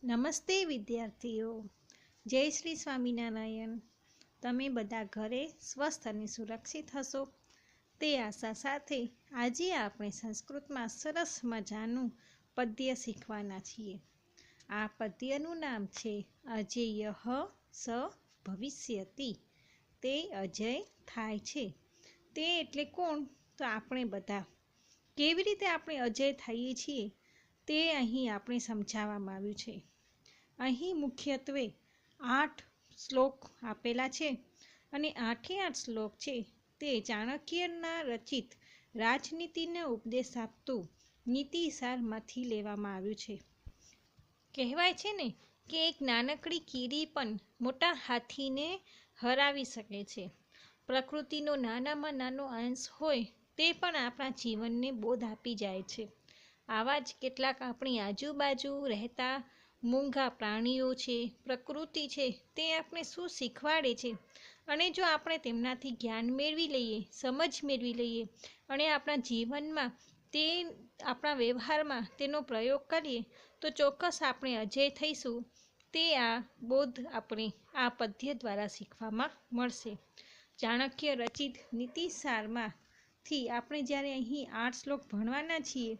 નમસ્તે વિદ્યાર્થીઓ, જય શ્રી સ્વામિનારાયણ. તમે બધા ઘરે સ્વસ્થ અને સુરક્ષિત હશો તે આશા સાથે આજે આપણે સંસ્કૃતમાં સરસ મજાનું પદ્ય શીખવાના છીએ. આ પદ્યનું નામ છે અજેયઃ સ ભવિષ્યતિ. તે અજય થાય છે. તે એટલે કોણ? તો આપણે બધા. કેવી રીતે આપણે અજય થઈએ છીએ તે અહીં આપણે સમજાવવામાં આવ્યું છે. અહીં મુખ્યત્વે 8 શ્લોક આપેલા છે અને 8 શ્લોક છે તે ચાણક્યના રચિત રાજનીતિને ઉપદેશ આપતું નીતિસારમાંથી લેવામાં આવ્યું છે. કહેવાય છે ને કે એક નાનકડી કીડી પણ મોટા હાથીને હરાવી શકે છે. પ્રકૃતિનો નાનામાં નાનો અંશ હોય તે પણ આપણા જીવનને બોધ આપી જાય છે. આવા જ કેટલાક આપણી આજુબાજુ રહેતા મૂંગા પ્રાણીઓ છે, પ્રકૃતિ છે, તે આપણે શું શીખવાડે છે અને જો આપણે તેમનાથી જ્ઞાન મેળવી લઈએ, સમજ મેળવી લઈએ અને આપણા જીવનમાં તે આપણા વ્યવહારમાં તેનો પ્રયોગ કરીએ તો ચોક્કસ આપણે અજય થઈશું. તે આ બોધ આપણે આ પદ્ય દ્વારા શીખવામાં મળશે. ચાણક્ય રચિત નીતિસારમાંથી આપણે જ્યારે અહીં 8 શ્લોક ભણવાના છીએ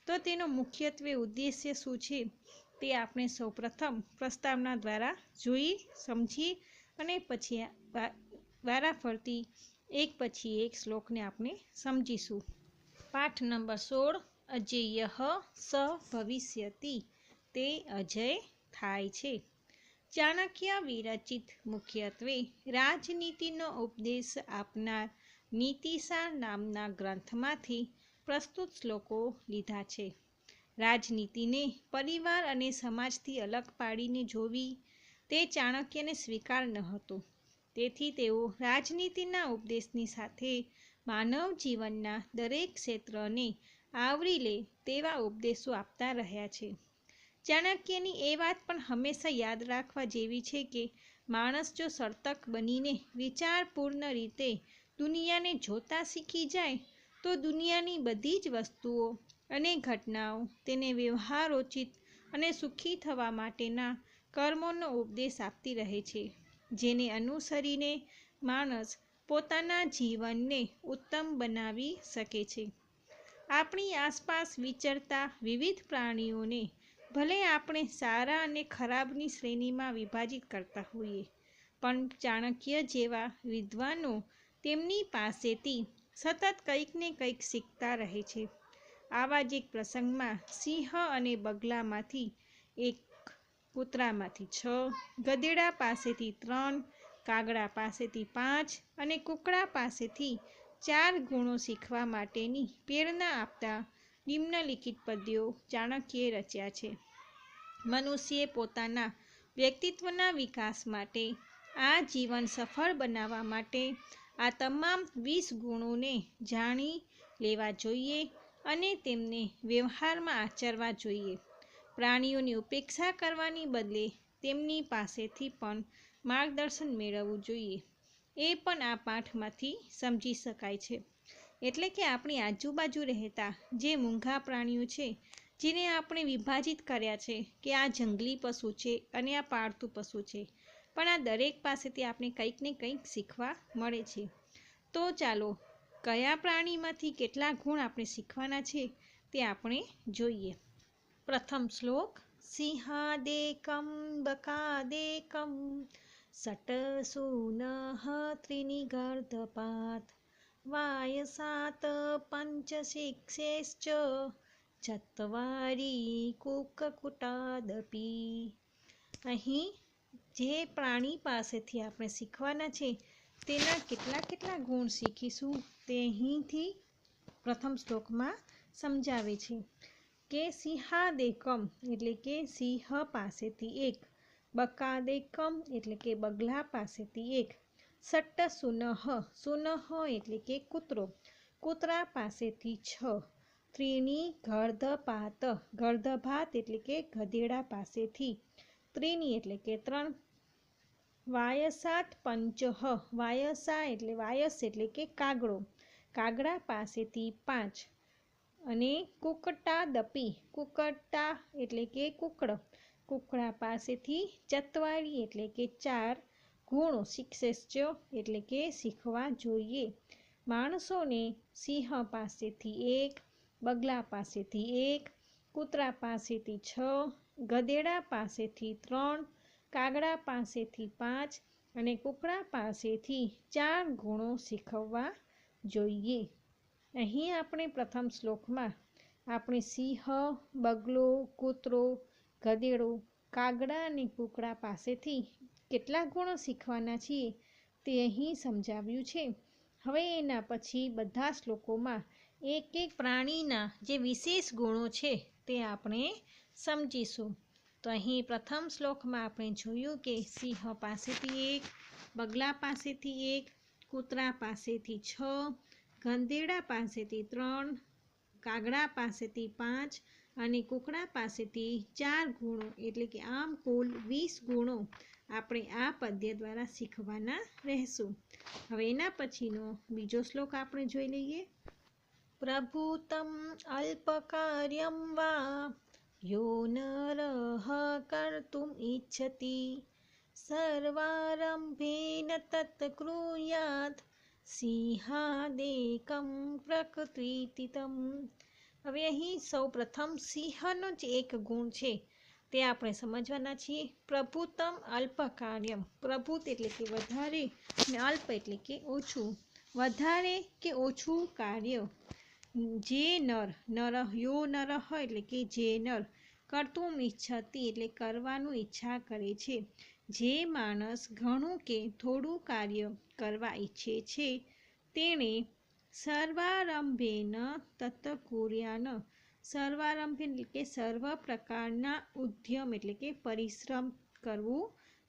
તો તેનો મુખ્યત્વે ઉદ્દેશ્ય શું છે તે આપણે સૌપ્રથમ પ્રસ્તાવના દ્વારા જોઈ સમજી અને પછી વારાફરતી એક પછી એક શ્લોકને આપણે સમજીશું. પાઠ નંબર 16 અજેયઃ સ ભવિષ્યતિ. તે અજય થાય છે. ચાણક્ય વિરચિત મુખ્યત્વે રાજનીતિનો ઉપદેશ આપનાર નીતિસાર નામના ગ્રંથમાંથી પ્રસ્તુત શ્લોકો લીધા છે. રાજનીતિને પરિવાર અને સમાજથી અલગ પાડીને જોવી તે ચાણક્યને સ્વીકાર ન હતો. તેથી તેઓ રાજનીતિના ઉપદેશની સાથે માનવ જીવનના દરેક ક્ષેત્રને આવરી લે તેવા ઉપદેશો આપતા રહ્યા છે. ચાણક્યની એ વાત પણ હંમેશા યાદ રાખવા જેવી છે કે માણસ જો સતર્ક બનીને વિચારપૂર્ણ રીતે દુનિયાને જોતા શીખી જાય તો દુનિયાની બધી જ વસ્તુઓ અને ઘટનાઓ તેને વ્યવહારોચિત અને સુખી થવા માટેના કર્મોનો ઉપદેશ આપતી રહે છે, જેને અનુસરીને માણસ પોતાના જીવનને ઉત્તમ બનાવી શકે છે. આપણી આસપાસ વિચરતા વિવિધ પ્રાણીઓને ભલે આપણે સારા અને ખરાબની શ્રેણીમાં વિભાજિત કરતા હોઈએ, પણ ચાણક્ય જેવા વિદ્વાનો તેમની પાસેથી સતત કંઈક ને કંઈક શીખતા રહે છે. આવા જ એક પ્રસંગમાં સિંહ અને બગલામાંથી 1, કૂતરામાંથી 6, ગધેડા પાસેથી 3, કાગડા પાસેથી 5 અને કુકડા પાસેથી 4 ગુણો શીખવા માટેની પ્રેરણા આપતા નિમ્નલિખિત પદ્યો ચાણક્યે રચ્યા છે. મનુષ્યે પોતાના વ્યક્તિત્વના વિકાસ માટે, આ જીવન સફળ બનાવવા માટે આ તમામ 20 ગુણોને જાણી લેવા જોઈએ અને તેમને વ્યવહારમાં આચરવા જોઈએ. પ્રાણીઓની ઉપેક્ષા કરવાની બદલે તેમની પાસેથી પણ માર્ગદર્શન મેળવવું જોઈએ. એ પણ આ પાઠમાંથી સમજી શકાય છે. એટલે કે આપણી આજુબાજુ રહેતા જે મૂંગા પ્રાણીઓ છે જેને આપણે વિભાજિત કર્યા છે કે આ જંગલી પશુ છે અને આ પાળતું પશુ છે, પણ આ દરેક પાસેથી આપણે કંઈક ને કંઈક શીખવા મળે છે. તો ચાલો કયા પ્રાણીમાંથી કેટલા ગુણ આપણે શીખવાના છે તે આપણે જોઈએ. પ્રથમ શ્લોક સિંહાદેકં બકાદેકં ષટ્સૂનઃ ત્રીનિગર્ધપાત વાયસાત પંચશિક્ષેશ્ચ ચત્વારી કુક્કુટાદપી. અહીં જે પ્રાણી પાસેથી આપણે શીખવાના છે તેના કેટલા ગુણ શીખીશું તે અહીંથી પ્રથમ શ્લોકમાં સમજાવે છે કે સિંહાદેકમ એટલે કે સિંહ પાસેથી 1, બકાદેકમ એટલે કે બગલા પાસેથી 1, ષટ્સૂનઃ સૂનઃ એટલે કે કૂતરો, કૂતરા પાસેથી 6, ત્રીણી ગર્ધપાત ગર્ધભાત એટલે કે ગધેડા પાસેથી, ત્રીણી એટલે કે 3, વાયસાત પંચઃ વાયસા એટલે વાયસ એટલે કે કાગડો, કાગડા પાસેથી 5 અને કુક્કટાદપી કુક્કટા એટલે કે કુકડો, કુકડા પાસેથી ચત્વારી એટલે કે 4 ગુણો શીખશો એટલે કે શીખવા જોઈએ. માણસોને સિંહ પાસેથી 1, બગલા પાસેથી 1, કૂતરા પાસેથી 6, ગધેડા પાસેથી 3, કાગડા પાસેથી 5 અને કુકડા પાસેથી 4 ગુણો શીખવવા જોઈએ. અહીં આપણે પ્રથમ શ્લોકમાં આપણે સિંહ, બગલો, કૂતરો, ગધેડો, કાગડા અને કુકડા પાસેથી કેટલા ગુણો શીખવાના છીએ તે અહીં સમજાવ્યું છે. હવે એના પછી બધા શ્લોકોમાં એક એક પ્રાણીના જે વિશેષ ગુણો છે તે આપણે સમજીશું. તો અહીં પ્રથમ શ્લોકમાં આપણે જોયું કે સિંહ પાસેથી 1, બગલા પાસેથી 1, કૂતરા પાસેથી 6, ગધેડા પાસેથી 3, કાગડા પાસેથી 5 અને કુકડા પાસેથી 4 ગુણો એટલે કે આમ કુલ 20 ગુણો આપણે આ પદ્ય દ્વારા શીખવાના રહેશું. હવે એના પછીનો બીજો શ્લોક આપણે જોઈ લઈએ. પ્રભુતમ અલ્પકાર્યમ વા યો નરઃ કર્તુમ ઇચ્છતિ સર્વારંભેન તત્કૃયાત સિંહાદેકં પ્રકૃતિતમ. હવે અહીં સૌ પ્રથમ સિંહનો જ એક ગુણ છે તે આપણે સમજવાના છીએ. પ્રભુતમ અલ્પકાર્યમ. પ્રભુત એટલે કે વધારે અને અલ્પ એટલે કે ઓછું. વધારે કે ઓછું કાર્ય. જે નર યો નરઃ એટલે કે જે નર કર્તુમ ઇચ્છતિ એટલે કરવાનું ઈચ્છા કરે છે. જે માણસ ઘણું કે થોડું કાર્ય કરવા ઈચ્છે છે તેણે સર્વારંભેન તત્કુર્યાન. સર્વારંભ એટલે કે સર્વ પ્રકારના ઉદ્યમ એટલે કે પરિશ્રમ કરવું.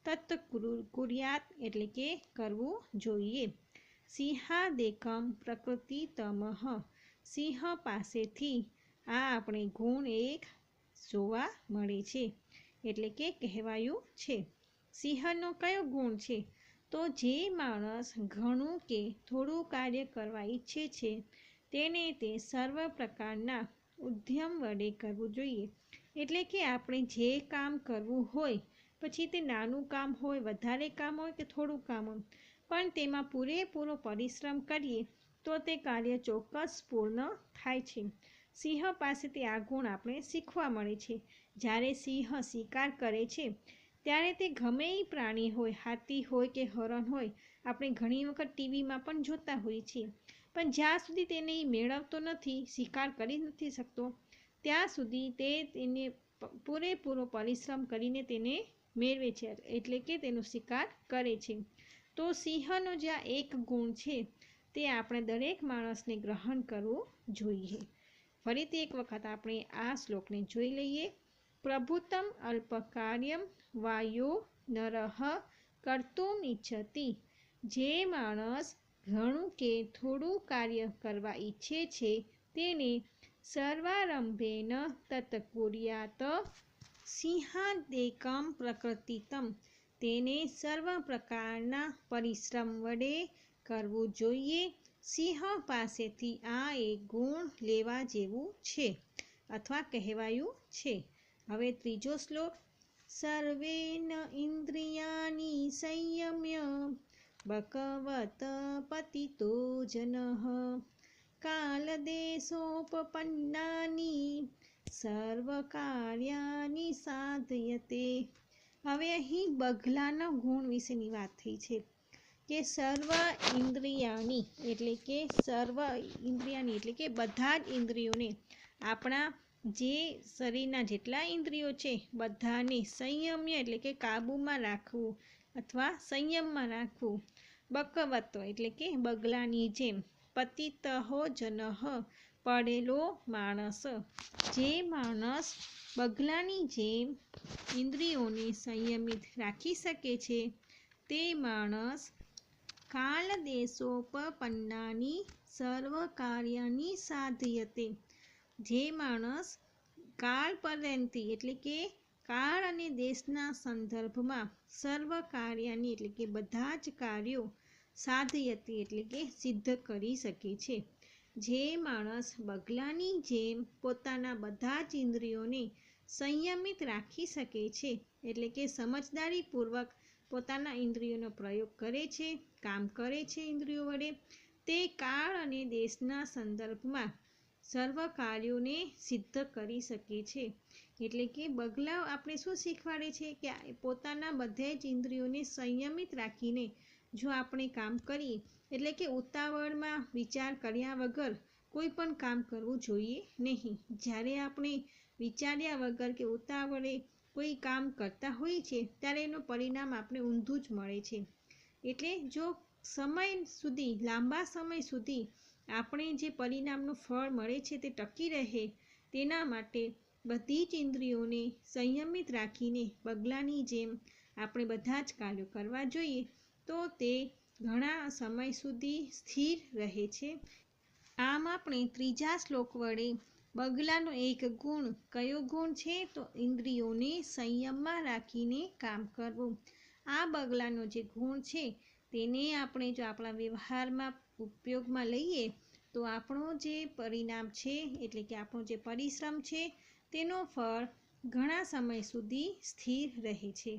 તત્કુર્યાત એટલે કે કરવું જોઈએ. સિંહાદેકમ પ્રકૃતિતમઃ. સિંહ પાસેથી આ આપણે ગુણ એક જોવા મળે છે એટલે કે કહેવાયું છે. સિંહનો કયો ગુણ છે? તો જે માણસ ઘણું કે થોડું કાર્ય કરવા ઈચ્છે છે તેને તે સર્વ પ્રકારના ઉદ્યમ વડે કરવું જોઈએ. એટલે કે આપણે જે કામ કરવું હોય, પછી તે નાનું કામ હોય, વધારે કામ હોય કે થોડું કામ હોય, પણ તેમાં પૂરેપૂરો પરિશ્રમ કરીએ તો તે કાર્ય ચોક્કસ પૂર્ણ થાય છે. સિંહ પાસેથી આ ગુણ આપણે શીખવા મળે છે. જ્યારે સિંહ શિકાર કરે છે ત્યારે તે ગમે એ પ્રાણી હોય, હાથી હોય કે હરણ હોય, આપણે ઘણી વખત ટીવીમાં પણ જોતા હોઈએ છીએ, પણ જ્યાં સુધી તેને મેળવતો નથી, શિકાર કરી નથી શકતો, ત્યાં સુધી તેને પૂરેપૂરો પરિશ્રમ કરીને તેને મેળવે છે એટલે કે તેનો શિકાર કરે છે. તો સિંહનો જે આ એક ગુણ છે તે આપણે દરેક માણસને ગ્રહણ કરવું જોઈએ. ફરીથી એક વખત આપણે આ શ્લોકને જોઈ લઈએ. પ્રભુતમ અલ્પકાર્યમ વાયો નરઃ કર્તુમ ઇચ્છતિ. જે માણસ ઘણું કે થોડું કાર્ય કરવા ઈચ્છે છે તેને સર્વારંભેન તત્કુર્યાત સિંહાદેકમ પ્રકૃતિતમ. તેને સર્વ પ્રકારના પરિશ્રમ વડે કરવું જોઈએ. સિંહ પાસેથી આ એક ગુણ લેવા જેવું છે અથવા કહેવાયું છે. હવે ત્રીજો શ્લોક. સર્વેન ઇન્દ્રિયાણિ સંયમ્ય બકવત પતિતો જનઃ કાલદેશોપપન્નાનિ સર્વકાર્યાનિ સાધયતે. હવે અહીં બગલાના ગુણ વિશેની વાત થઈ છે કે સર્વ ઇન્દ્રિયાની એટલે કે બધા જ ઇન્દ્રિયોને, આપણા જે શરીરના જેટલા ઇન્દ્રિયો છે બધાને સંયમ્ય એટલે કે કાબૂમાં રાખવું અથવા સંયમમાં રાખવું. બકવત એટલે કે બગલાની જેમ. પતિતઃ જનઃ પડેલો માણસ. જે માણસ બગલાની જેમ ઇન્દ્રિયોને સંયમિત રાખી શકે છે તે માણસ કાલદેશોપપન્નાની સર્વકાર્યાની સાધયતે. જે માણસ કાળ પર્યંતી એટલે કે કાળ અને દેશના સંદર્ભમાં સર્વ કાર્યાની એટલે કે બધા જ કાર્યો સાધયતે એટલે કે સિદ્ધ કરી શકે છે. જે માણસ બગલાની જેમ પોતાના બધા જ ઇન્દ્રિયોને સંયમિત રાખી શકે છે, એટલે કે સમજદારીપૂર્વક પોતાના ઇન્દ્રિયોનો પ્રયોગ કરે છે, કામ કરે છે ઇન્દ્રિયો વડે, તે કાળ અને દેશના સંદર્ભમાં સર્વ કાર્યોને સિદ્ધ કરી શકે છે. એટલે કે બગલા આપણે શું શીખવાડે છે કે પોતાના બધા જ ઇન્દ્રિયોને સંયમિત રાખીને જો આપણે કામ કરીએ, એટલે કે ઉતાવળમાં વિચાર કર્યા વગર કોઈ પણ કામ કરવું જોઈએ નહીં. જ્યારે આપણે વિચાર્યા વગર કે ઉતાવળે કોઈ કામ કરતા હોઈએ છીએ ત્યારે એનું પરિણામ આપણે ઊંધું જ મળે છે. એટલે જો લાંબા સમય સુધી આપણે જે પરિણામનું ફળ મળે છે તે ટકી રહે, તેના માટે બધી જ ઇન્દ્રિયોને સંયમિત રાખીને બગલાની જેમ આપણે બધા જ કાર્યો કરવા જોઈએ, તો તે ઘણા સમય સુધી સ્થિર રહે છે. આમ આપણે ત્રીજા શ્લોક વડે બગલાનો એક ગુણ કયો ગુણ છે? તો ઇન્દ્રિયોને સંયમમાં રાખીને કામ કરવું. આ બગલાનો જે ગુણ છે તેને આપણે જો આપણા વ્યવહારમાં ઉપયોગમાં લઈએ તો આપણું જે પરિણામ છે, એટલે કે આપણો જે પરિશ્રમ છે તેનો ફળ ઘણા સમય સુધી સ્થિર રહે છે.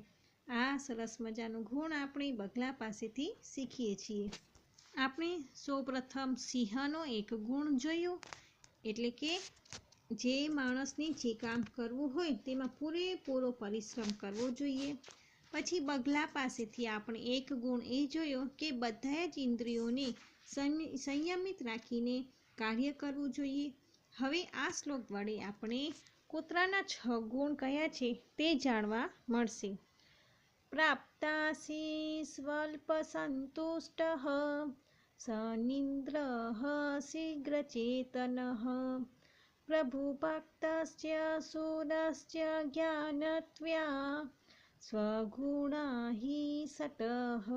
આ સરસ મજાનો ગુણ આપણે બગલા પાસેથી શીખીએ છીએ. આપણે સૌપ્રથમ સિંહનો એક ગુણ જોયો, એટલે કે જે માણસને જે કામ કરવું હોય તેમાં પૂરેપૂરો પરિશ્રમ કરવો જોઈએ. પછી બગલા પાસેથી આપણે એક ગુણ એ જોયો કે બધા જ ઇન્દ્રિયોને સંયમિત રાખીને કાર્ય કરવું જોઈએ. હવે આ શ્લોક વડે આપણે કૂતરાના 6 ગુણ કયા છે તે જાણવા મળશે. પ્રાપ્તાસી સ્વલ્પસંતુષ્ટઃ સનિદ્રઃ શીઘ્રચેતનઃ પ્રભુભક્તસ્ય શૂરસ્ય જ્ઞાનત્વ્યા સ્વગુણા હિ સટઃ.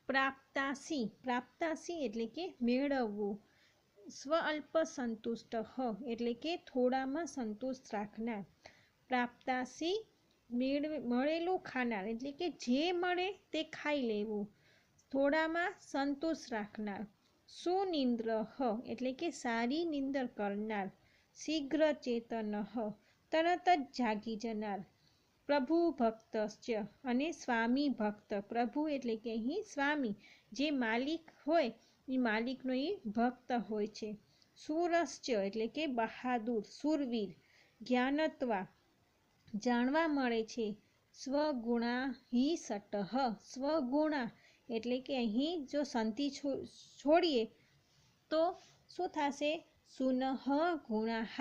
પ્રાપ્તાસી એટલે કે મેળવવું. સ્વઅલ્પ સંતુષ્ટ એટલે કે થોડામાં સંતુષ્ટ રાખનાર. પ્રાપ્તાસી મળેલું ખાનાર, એટલે કે જે મળે તે ખાઈ લેવું, થોડામાં સંતુષ્ટ રાખનાર. સુનિદ્ર એટલે કે સારી નિંદર કરનાર. શીઘ્ર ચેતન તરત જ જાગી જનાર. પ્રભુ ભક્તસ્ય અને સ્વામી ભક્ત. પ્રભુ એટલે કે અહીં સ્વામી, જે માલિક હોય એ માલિકનો એ ભક્ત હોય છે. શૂરસ્ય એટલે કે બહાદુર, શૂરવીર. જ્ઞાનત્વા જાણવા મળે છે. સ્વગુણા હિ સટઃ. સ્વગુણા એટલે કે અહીં જો સંધિ છોડીએ તો શું થશે? સુનઃ ગુણાઃ.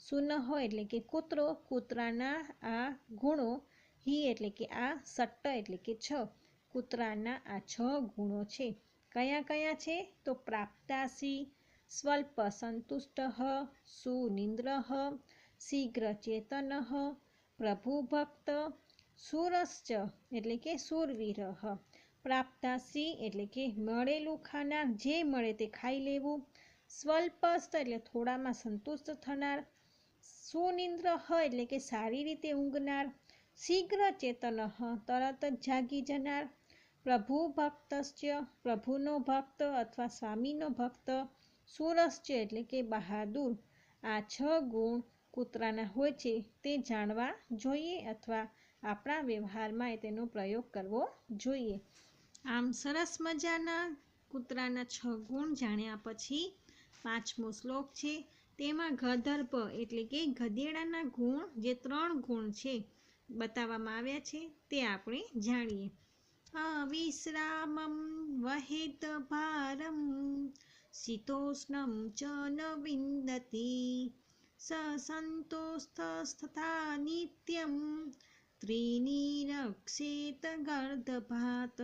સુનઃ એટલે કે કૂતરો, કૂતરાના આ ગુણો. હિ એટલે કે આ, સટ્ટ એટલે કે 6. કૂતરાના આ 6 ગુણો છે. કયા કયા છે? તો પ્રાપ્તાસી, સ્વલ્પ સંતુષ્ટ, સુનિદ્ર, શીઘ્ર ચેતન, પ્રભુભક્ત, શૂરશ્ચ એટલે કે શૂરવીર. પ્રાપ્તાસી એટલે કે મળેલું ખાનાર, જે મળે તે ખાઈ લેવું. સ્વલ્પસ્થ એટલે થોડામાં સંતુષ્ટ થનાર. સુનિદ્ર એટલે કે સારી રીતે ઊંઘનાર. શીઘ્ર ચેતન તરત જ જાગી જનાર. પ્રભુ ભક્તસ્ય પ્રભુનો ભક્ત અથવા સ્વામીનો ભક્ત. શૂરશ્ચ એટલે કે બહાદુર. આ 6 ગુણ કૂતરાના હોય છે તે જાણવા જોઈએ અથવા આપણા વ્યવહારમાં તેનો પ્રયોગ કરવો જોઈએ. આમ સરસ મજાના કૂતરાના 6 ગુણ જાણ્યા પછી 5મો શ્લોક છે, તેમાં ગધર્પ એટલે કે ગધેડાના ગુણ, જે 3 ગુણ છે બતાવવામાં આવ્યા છે તે આપણે જાણીએ. અવિશ્રામં વહેત ભારમ શીતોષ્ણમ ચ ન વિંદતિ સંતોષસ્થા નિત્યમ ત્રિનિરક્ષેત ગર્દભાત.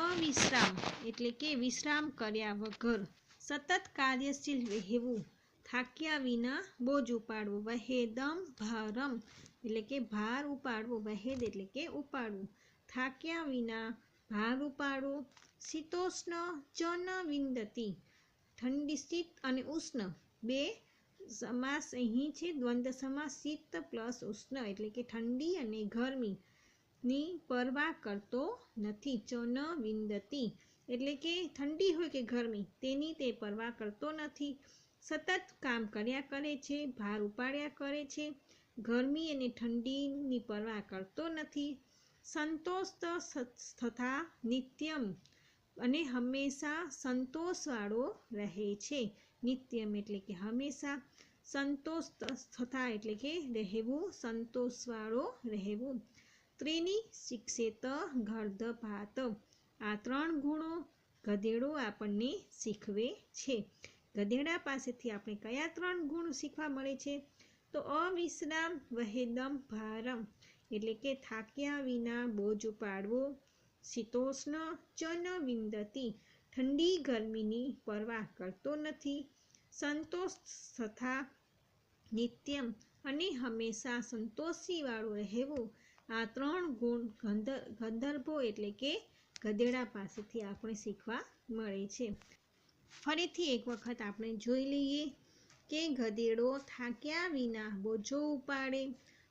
અવિશ્રામ એટલે કે વિશ્રામ કર્યા વગર સતત કાર્યશીલ રહેવું, થાક્યા વિના બોજ ઉપાડવું. વહેદમ ભારમ એટલે કે ભાર ઉપાડવું. વહેદ એટલે કે ઉપાડવું. થાક્યા વિના ભાર ઉપાડવો. શીતોષ્ણ ચ ન વિંદતિ, ઠંડી. શીત અને ઉષ્ણ બે સમાસ અહીં છે, દ્વંદ્વ સમાસ. શીત પ્લસ ઉષ્ણ એટલે કે ઠંડી અને ગરમીની પરવા કરતો નથી. ચ ન વિંદતિ એટલે કે ઠંડી હોય કે ગરમી તેની તે પરવા કરતો નથી. સતત કામ કર્યા કરે છે, ભાર ઉપાડ્યા કરે છે. ગરમી અને ઠંડીની પરવા કરતો નથી, સંતોષ તથા નિત્યમ અને હંમેશા સંતોષવાળો રહે છે. નિત્યમ એટલે કે હંમેશા, સંતોષ તથા એટલે કે રહેવું, સંતોષવાળો રહેવું. ત્રીની શિક્ષેત ગર્ધભાત. આ 3 ગુણો ગધેડો આપણને શીખવે છે. ગધેડા પાસેથી આપણે કયા 3 ગુણ શીખવા મળે છે? તો અવિશ્રામ વહેદમ ભારમ એટલે કે થાક્યા વિના બોજ ઉપાડવો, શીતોષ્ણ ચ ન વિંદતી ઠંડી ગરમીની પરવા કરતો નથી, સંતોષ તથા નિત્યમ અને હંમેશા સંતોષીવાળું રહેવું. આ 3 ગુણ ગંધર્ભો એટલે કે ગધેડા પાસેથી આપણે શીખવા મળે છે. ફરીથી એક વખત આપણે જોઈ લઈએ કે ગધેડો થાક્યા વિના બોજો ઉપાડે,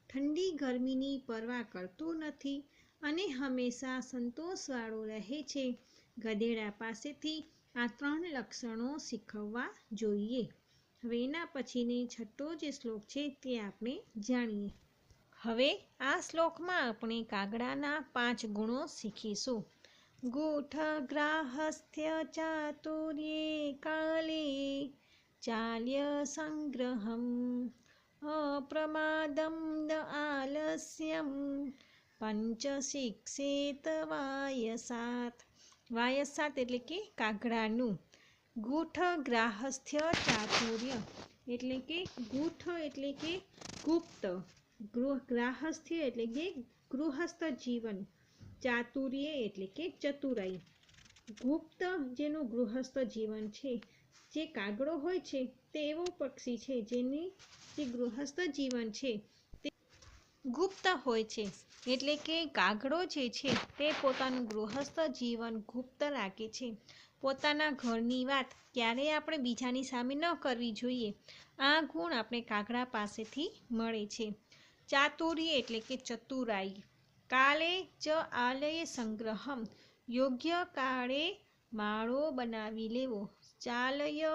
ઠંડી ગરમીની પરવા કરતો નથી અને હંમેશા સંતોષવાળો રહે છે. ગધેડા પાસેથી આ 3 લક્ષણો શીખવવા જોઈએ. હવે એના પછીની 6થો જે શ્લોક છે તે આપણે જાણીએ. હવે આ શ્લોકમાં આપણે કાગડાના 5 ગુણો શીખીશું. ગૂઢ ગ્રાહસ્થ્ય ચાતુર્યે કાલે ચાલ્ય સંગ્રહમ અપ્રમાદમ દ આલસ્યમ પંચ શિક્ષેત વાયસાત. વાયસાત એટલે કે કાગડાનું. ગૂઢ ગ્રાહસ્થ્ય ચાતુર્ય એટલે કે ગૂઢ એટલે કે ગુપ્ત, ગ્રાહસ્થ્ય એટલે કે ગૃહસ્થ જીવન, ચાતુર્ય એટલે કે ચતુરાઈ. ગુપ્ત જેનું ગૃહસ્થ જીવન છે, જે કાગડો હોય છે તે એવો પક્ષી છે જેની જે ગૃહસ્થ જીવન છે તે ગુપ્ત હોય છે. એટલે કે કાગડો જે છે તે પોતાનું ગૃહસ્થ જીવન ગુપ્ત રાખે છે. પોતાના ઘરની વાત ક્યારેય આપણે બીજાની સામે ન કરવી જોઈએ. આ ગુણ આપણે કાગડા પાસેથી મળે છે. ચાતુર્ય એટલે કે ચતુરાઈ. કાલે ચ આલય સંગ્રહમ યોગ્ય કાળે માળો બનાવી લેવો. ચાલય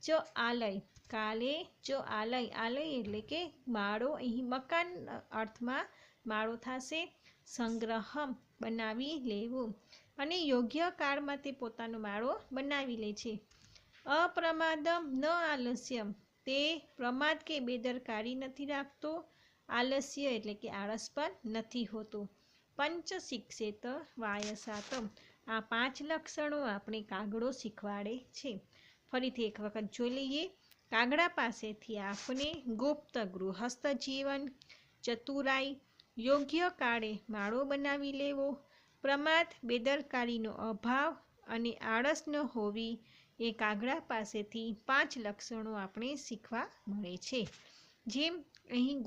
ચ આલય કાલે ચ આલય, આલય એટલે કે માળો, અહીં મકાન અર્થમાં માળો થશે. સંગ્રહમ બનાવી લેવું અને યોગ્ય કાળમાં તે પોતાનો માળો બનાવી લે છે. અપ્રમાદમ ન આલસ્યમ તે પ્રમાદ કે બેદરકારી નથી રાખતો. આલસ્ય એટલે કે આળસ પર નથી હોતું. પંચ શિક્ષેત વાયસાતમ આ 5 લક્ષણો આપણે કાગડો શીખવાડે છે. ફરીથી એક વખત જોઈ લઈએ. કાગડા પાસેથી આપણે ગુપ્ત ગૃહસ્થ જીવન, ચતુરાઈ, યોગ્ય કાળે માળો બનાવી લેવો, પ્રમાદ બેદરકારીનો અભાવ અને આળસ ન હોવી એ કાગડા પાસેથી 5 લક્ષણો આપણે શીખવા મળે છે. જેમ અહીં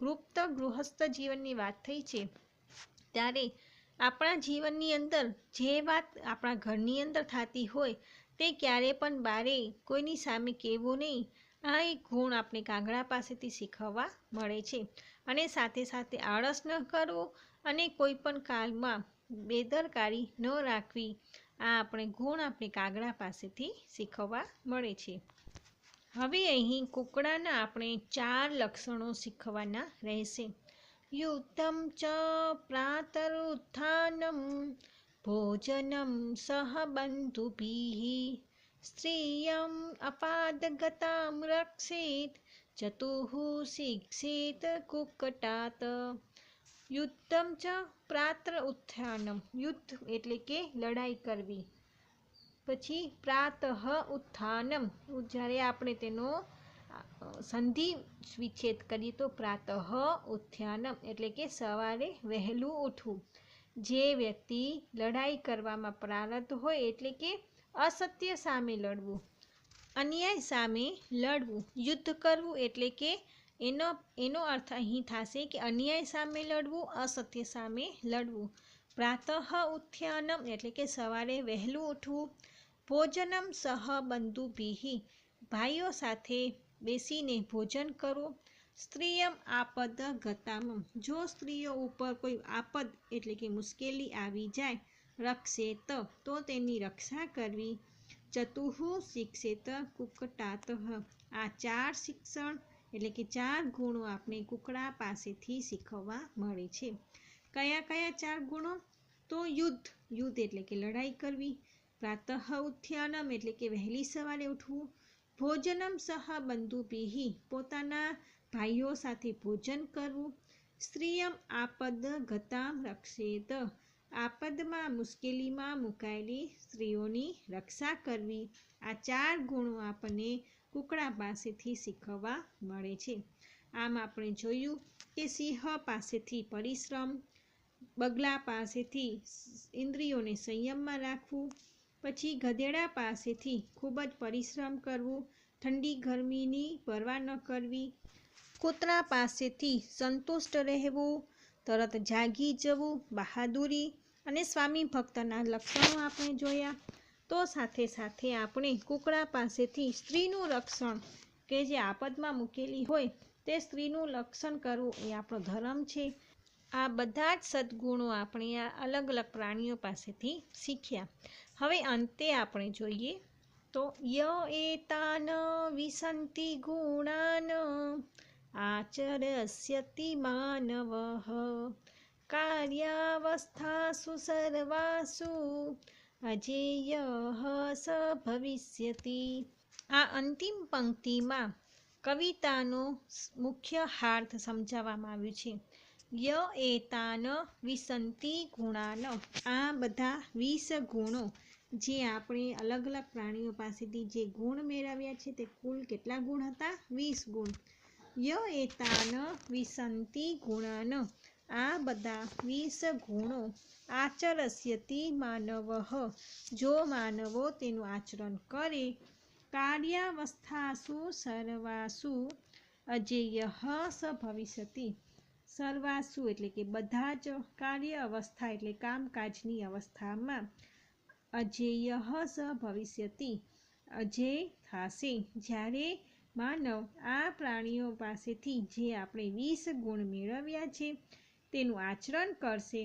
ગુપ્ત ગૃહસ્થ જીવનની વાત થઈ છે, ત્યારે આપણા જીવનની અંદર જે વાત આપણા ઘરની અંદર થતી હોય તે ક્યારે પણ બારે કોઈની સામે કહેવું નહીં. આ એક ગુણ આપણે કાગડા પાસેથી શીખવવા મળે છે. અને સાથે સાથે આળસ ન કરવું અને કોઈ પણ કામમાં બેદરકારી ન રાખવી, આ આપણે ગુણ આપણે કાગડા પાસેથી શીખવવા મળે છે. હવે અહીં કૂકડાના આપણે 4 લક્ષણો શીખવાના રહેશે. યુદ્ધમ ચ પ્રાતરુત્થાનમ ભોજનમ સહ બંધુભિઃ સ્ત્રિયમ અપાદગતામ રક્ષેત ચતુઃ શિક્ષેત કુક્કટાત. યુદ્ધમ ચ પ્રાતર ઉત્થાનમ યુદ્ધ એટલે કે લડાઈ કરવી. પછી પ્રાતઃ ઉત્થાનમ જ્યારે આપણે તેનો સંધિ વિચ્છેદ કરીએ તો પ્રાતઃ ઉત્થાનમ એટલે કે સવારે વહેલું ઉઠવું. જે વ્યક્તિ લડાઈ કરવામાં પ્રારબ્ધ હોય એટલે કે અસત્ય સામે લડવું, અન્યાય સામે લડવું. યુદ્ધ કરવું એટલે કે એનો અર્થ અહીં થશે કે અન્યાય સામે લડવું, અસત્ય સામે લડવું. પ્રાતઃ ઉત્થાનમ એટલે કે સવારે વહેલું ઉઠવું. ભોજનમ સહ બંધુભિઃ ભાઈઓ સાથે બેસીને ભોજન કરવું. સ્ત્રિયમ આપદ ગતામ જો સ્ત્રીઓ ઉપર કોઈ આપદ એટલે કે મુશ્કેલી આવી જાય, રક્ષેત તો તેની રક્ષા કરવી. ચતુઃ શિક્ષેત કુક્કટાત આ 4 શિક્ષણ એટલે કે 4 ગુણો આપણે કુકડા પાસેથી શીખવવા મળે છે. કયા કયા 4 ગુણો? તો યુદ્ધ એટલે કે લડાઈ કરવી, પ્રાતઃ ઉત્થાનમ એટલે કે વહેલી સવારે ઉઠવું, ભોજનમ સહ બંધુભિઃ પોતાના ભાઈઓ સાથે ભોજન કરવું, સ્ત્રિયમ આપદ ગતામ રક્ષેત આપદમાં મુશ્કેલીમાં મુકાયેલી સ્ત્રીઓની રક્ષા કરવી. આ 4 ગુણો આપણને કુકડા પાસેથી શીખવવા મળે છે. આમ આપણે જોયું કે સિંહ પાસેથી પરિશ્રમ, બગલા પાસેથી ઇન્દ્રિયોને સંયમમાં રાખવું, પછી ગધેડા પાસેથી ખૂબ જ પરિશ્રમ કરવું, ઠંડી ગરમીની પરવા ન કરવી, કૂતરા પાસેથી સંતુષ્ટ રહેવું, તરત જાગી જવું, બહાદુરી અને સ્વામી ભક્તના લક્ષણો આપણે જોયા. તો સાથે સાથે આપણે કુકડા પાસેથી સ્ત્રીનું રક્ષણ, કે જે આપદમાં મૂકેલી હોય તે સ્ત્રીનું રક્ષણ કરવું એ આપણો ધર્મ છે. આ બધા જ સદ્ગુણો આપણે આ અલગ અલગ પ્રાણીઓ પાસેથી શીખ્યા. હવે અંતે આપણે જોઈએ તો ય એતાન વિસંતિ ગુણાન આચરસ્યતિ માનવઃ કાર્યાવસ્થાસુ સર્વાસુ અજેયઃ સ ભવિષ્યતિ. આ અંતિમ પંક્તિમાં કવિતાનો મુખ્ય હાર્થ સમજાવવામાં આવ્યું છે. ય એતાન વિસંતિ ગુણાન, આ બધા 20 ગુણો જે આપણે અલગ અલગ પ્રાણીઓ પાસેથી જે ગુણ મેળવ્યા છે તે કુલ કેટલા ગુણ હતા? 20 ગુણ. ય એતાન વિસંતિ ગુણાન, આ બધા 20 ગુણો આચરસ્યતિ માનવઃ, જો માનવો તેનું આચરણ કરે, કાર્યાવસ્થાસુ સર્વાસુ અજેયઃ સ ભવિષ્યતિ. સર્વાસુ એટલે કે બધા જ કાર્ય અવસ્થા એટલે કામકાજની અવસ્થામાં અજેયઃ સ ભવિષ્યતિ અજેય થશે. જ્યારે માનવ આ પ્રાણીઓ પાસેથી જે આપણે 20 ગુણ મેળવ્યા છે તેનું આચરણ કરશે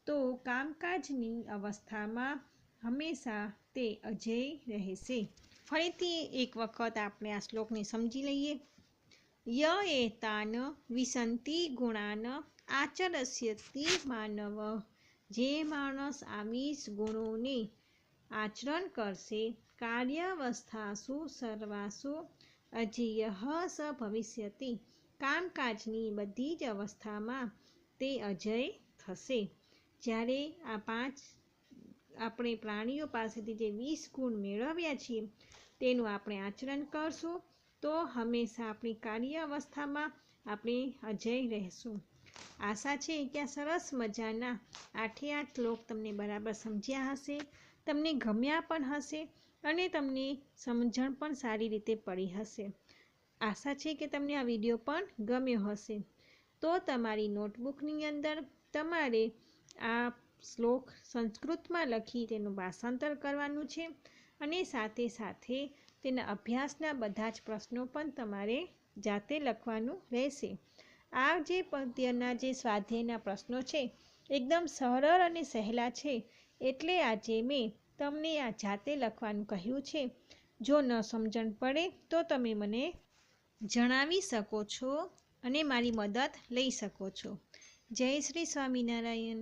તો કામકાજની અવસ્થામાં હંમેશા તે અજેય રહેશે. ફરીથી એક વખત આપણે આ શ્લોકને સમજી લઈએ. ય એતાન વિસંતિ ગુણાન આચરસ્યતિ માનવ, જે માણસ આ 20 ગુણોને આચરણ કરશે, કાર્યાવસ્થાસુ સર્વાસુ અજેયઃ સ ભવિષ્યતિ, કામકાજની બધી જ અવસ્થામાં તે અજય થશે. જ્યારે આ 5 આપણે પ્રાણીઓ પાસેથી જે 20 ગુણ મેળવ્યા છીએ તેનું આપણે આચરણ કરશું તો હંમેશા આપણી કાર્ય અવસ્થામાં આપણે અજય રહેશું. આશા છે કે આ સરસ મજાના 8 શ્લોક તમને બરાબર સમજ્યા હશે, તમને ગમ્યા પણ હશે અને તમને સમજણ પણ સારી રીતે પડી હશે. આશા છે કે તમને આ વિડીયો પણ ગમ્યો હશે. તો તમારી નોટબુકની અંદર તમારે આ શ્લોક સંસ્કૃતમાં લખી તેનું ભાષાંતર કરવાનું છે અને સાથે સાથે તેના અભ્યાસના બધા જ પ્રશ્નો પણ તમારે જાતે લખવાનું રહેશે. આ જે પદ્યના જે સ્વાધ્યાયના પ્રશ્નો છે એકદમ સરળ અને સહેલા છે, એટલે આજે મેં તમને આ જાતે લખવાનું કહ્યું છે. જો ન સમજણ પડે તો તમે મને જણાવી શકો છો અને મારી મદદ લઈ શકો છો. જય શ્રી સ્વામિનારાયણ.